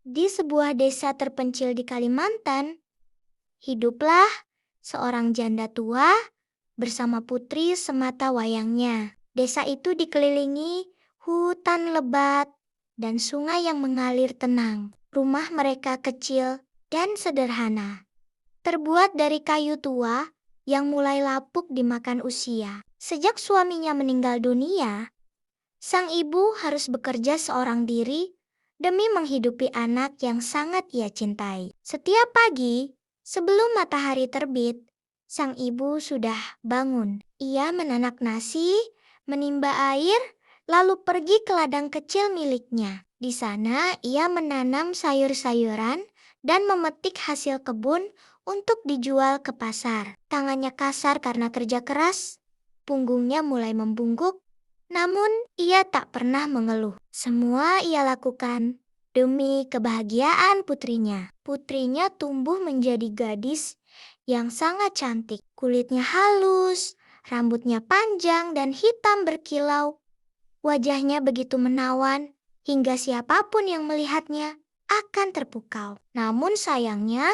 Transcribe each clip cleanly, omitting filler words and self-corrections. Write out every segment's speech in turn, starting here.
Di sebuah desa terpencil di Kalimantan, hiduplah seorang janda tua bersama putri semata wayangnya. Desa itu dikelilingi hutan lebat dan sungai yang mengalir tenang. Rumah mereka kecil dan sederhana, terbuat dari kayu tua yang mulai lapuk dimakan usia. Sejak suaminya meninggal dunia, sang ibu harus bekerja seorang diri demi menghidupi anak yang sangat ia cintai. Setiap pagi, sebelum matahari terbit, sang ibu sudah bangun. Ia menanak nasi, menimba air, lalu pergi ke ladang kecil miliknya. Di sana, ia menanam sayur-sayuran dan memetik hasil kebun untuk dijual ke pasar. Tangannya kasar karena kerja keras, punggungnya mulai membungkuk, namun ia tak pernah mengeluh. Semua ia lakukan demi kebahagiaan putrinya. Putrinya tumbuh menjadi gadis yang sangat cantik. Kulitnya halus, rambutnya panjang dan hitam berkilau. Wajahnya begitu menawan hingga siapapun yang melihatnya akan terpukau. Namun sayangnya,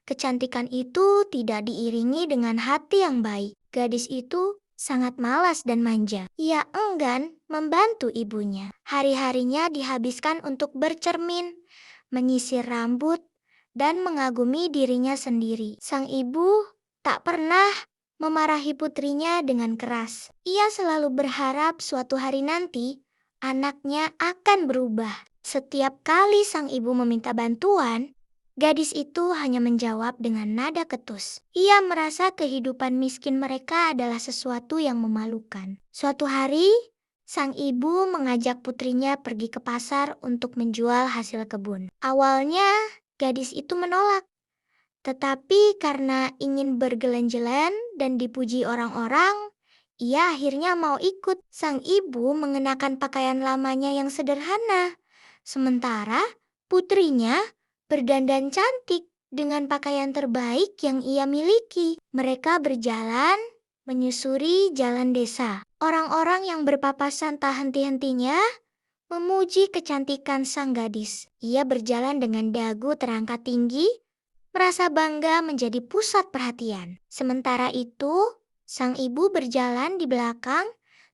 kecantikan itu tidak diiringi dengan hati yang baik. Gadis itu sangat malas dan manja. Ia enggan membantu ibunya. Hari-harinya dihabiskan untuk bercermin, menyisir rambut, dan mengagumi dirinya sendiri. Sang ibu tak pernah memarahi putrinya dengan keras. Ia selalu berharap suatu hari nanti anaknya akan berubah. Setiap kali sang ibu meminta bantuan, gadis itu hanya menjawab dengan nada ketus. Ia merasa kehidupan miskin mereka adalah sesuatu yang memalukan. Suatu hari, sang ibu mengajak putrinya pergi ke pasar untuk menjual hasil kebun. Awalnya, gadis itu menolak. Tetapi karena ingin bergelan-gelan dan dipuji orang-orang, ia akhirnya mau ikut. Sang ibu mengenakan pakaian lamanya yang sederhana, sementara putrinya berdandan cantik dengan pakaian terbaik yang ia miliki. Mereka berjalan menyusuri jalan desa. Orang-orang yang berpapasan tak henti-hentinya memuji kecantikan sang gadis. Ia berjalan dengan dagu terangkat tinggi, merasa bangga menjadi pusat perhatian. Sementara itu, sang ibu berjalan di belakang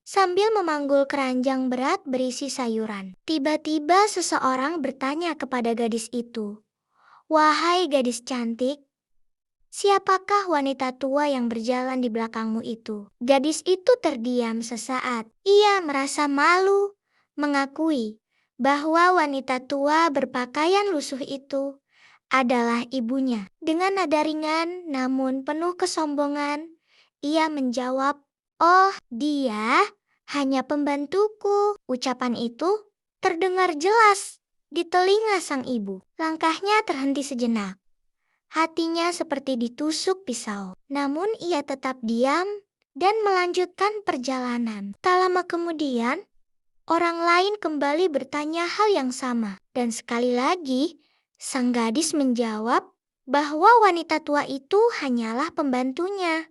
sambil memanggul keranjang berat berisi sayuran. Tiba-tiba seseorang bertanya kepada gadis itu, "Wahai gadis cantik, siapakah wanita tua yang berjalan di belakangmu itu?" Gadis itu terdiam sesaat. Ia merasa malu mengakui bahwa wanita tua berpakaian lusuh itu adalah ibunya. Dengan nada ringan namun penuh kesombongan, ia menjawab, "Oh, dia hanya pembantuku." Ucapan itu terdengar jelas di telinga sang ibu. Langkahnya terhenti sejenak. Hatinya seperti ditusuk pisau. Namun ia tetap diam dan melanjutkan perjalanan. Tak lama kemudian, orang lain kembali bertanya hal yang sama. Dan sekali lagi, sang gadis menjawab bahwa wanita tua itu hanyalah pembantunya.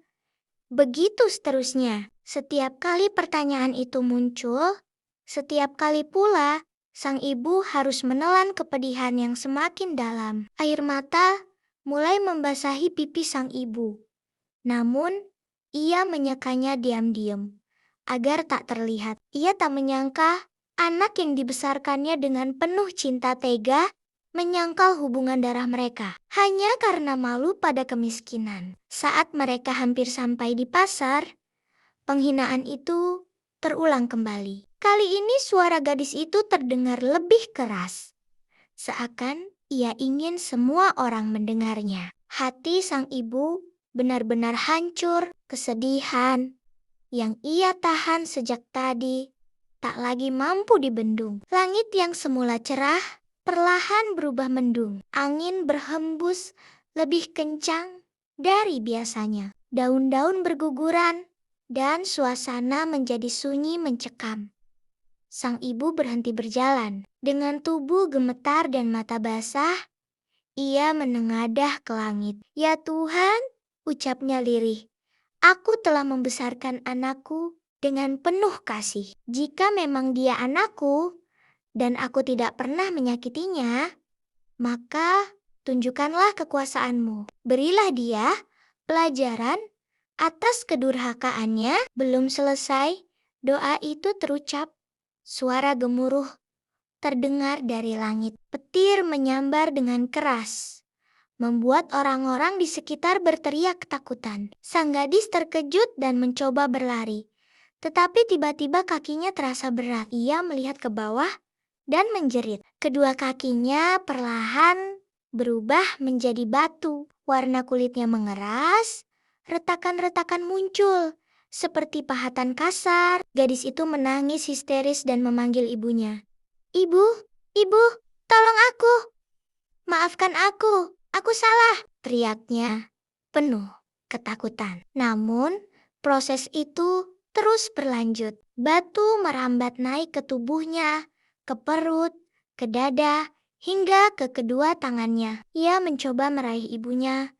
Begitu seterusnya. Setiap kali pertanyaan itu muncul, setiap kali pula sang ibu harus menelan kepedihan yang semakin dalam. Air mata mulai membasahi pipi sang ibu. Namun, ia menyekanya diam-diam agar tak terlihat. Ia tak menyangka anak yang dibesarkannya dengan penuh cinta tega menyangkal hubungan darah mereka hanya karena malu pada kemiskinan. Saat mereka hampir sampai di pasar, penghinaan itu terulang kembali. Kali ini suara gadis itu terdengar lebih keras, seakan ia ingin semua orang mendengarnya. Hati sang ibu benar-benar hancur. Kesedihan yang ia tahan sejak tadi tak lagi mampu dibendung. Langit yang semula cerah perlahan berubah mendung. Angin berhembus lebih kencang dari biasanya. Daun-daun berguguran dan suasana menjadi sunyi mencekam. Sang ibu berhenti berjalan. Dengan tubuh gemetar dan mata basah, ia menengadah ke langit. "Ya Tuhan," ucapnya lirih, "aku telah membesarkan anakku dengan penuh kasih. Jika memang dia anakku dan aku tidak pernah menyakitinya, maka tunjukkanlah kekuasaanmu. Berilah dia pelajaran atas kedurhakaannya. Belum selesai, doa itu terucap. Suara gemuruh terdengar dari langit. Petir menyambar dengan keras, membuat orang-orang di sekitar berteriak ketakutan. Sang gadis terkejut dan mencoba berlari. Tetapi tiba-tiba kakinya terasa berat. Ia melihat ke bawah dan menjerit. Kedua kakinya perlahan berubah menjadi batu. Warna kulitnya mengeras, retakan-retakan muncul seperti pahatan kasar. Gadis itu menangis histeris dan memanggil ibunya. Ibu, ibu, tolong aku. Maafkan aku salah, teriaknya penuh ketakutan. Namun, proses itu terus berlanjut. Batu merambat naik ke tubuhnya, ke perut, ke dada, hingga ke kedua tangannya. Ia mencoba meraih ibunya,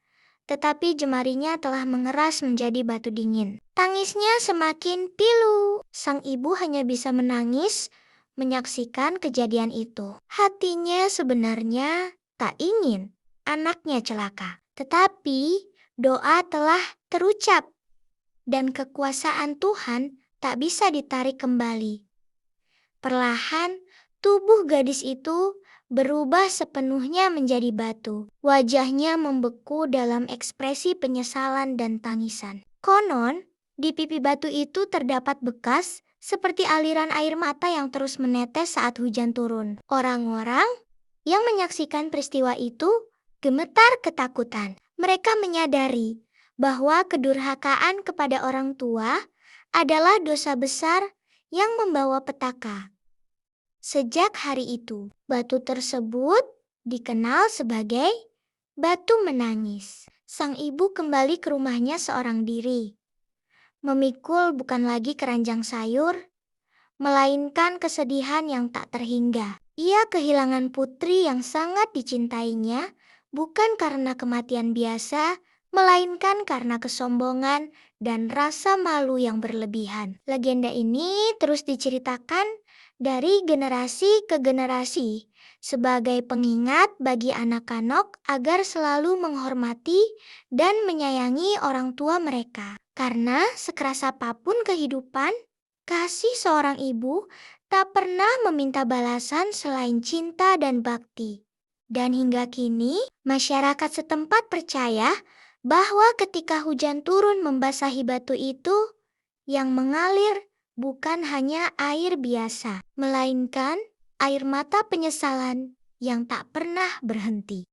tetapi jemarinya telah mengeras menjadi batu dingin. Tangisnya semakin pilu. Sang ibu hanya bisa menangis menyaksikan kejadian itu. Hatinya sebenarnya tak ingin anaknya celaka. Tetapi doa telah terucap dan kekuasaan Tuhan tak bisa ditarik kembali. Perlahan tubuh gadis itu berubah sepenuhnya menjadi batu. Wajahnya membeku dalam ekspresi penyesalan dan tangisan. Konon, di pipi batu itu terdapat bekas seperti aliran air mata yang terus menetes saat hujan turun. Orang-orang yang menyaksikan peristiwa itu gemetar ketakutan. Mereka menyadari bahwa kedurhakaan kepada orang tua adalah dosa besar yang membawa petaka. Sejak hari itu, batu tersebut dikenal sebagai batu menangis. Sang ibu kembali ke rumahnya seorang diri. Memikul bukan lagi keranjang sayur, melainkan kesedihan yang tak terhingga. Ia kehilangan putri yang sangat dicintainya, bukan karena kematian biasa, melainkan karena kesombongan dan rasa malu yang berlebihan. Legenda ini terus diceritakan dari generasi ke generasi sebagai pengingat bagi anak-anak agar selalu menghormati dan menyayangi orang tua mereka. Karena sekeras apapun kehidupan, kasih seorang ibu tak pernah meminta balasan selain cinta dan bakti. Dan hingga kini, masyarakat setempat percaya bahwa ketika hujan turun membasahi batu itu, yang mengalir bukan hanya air biasa, melainkan air mata penyesalan yang tak pernah berhenti.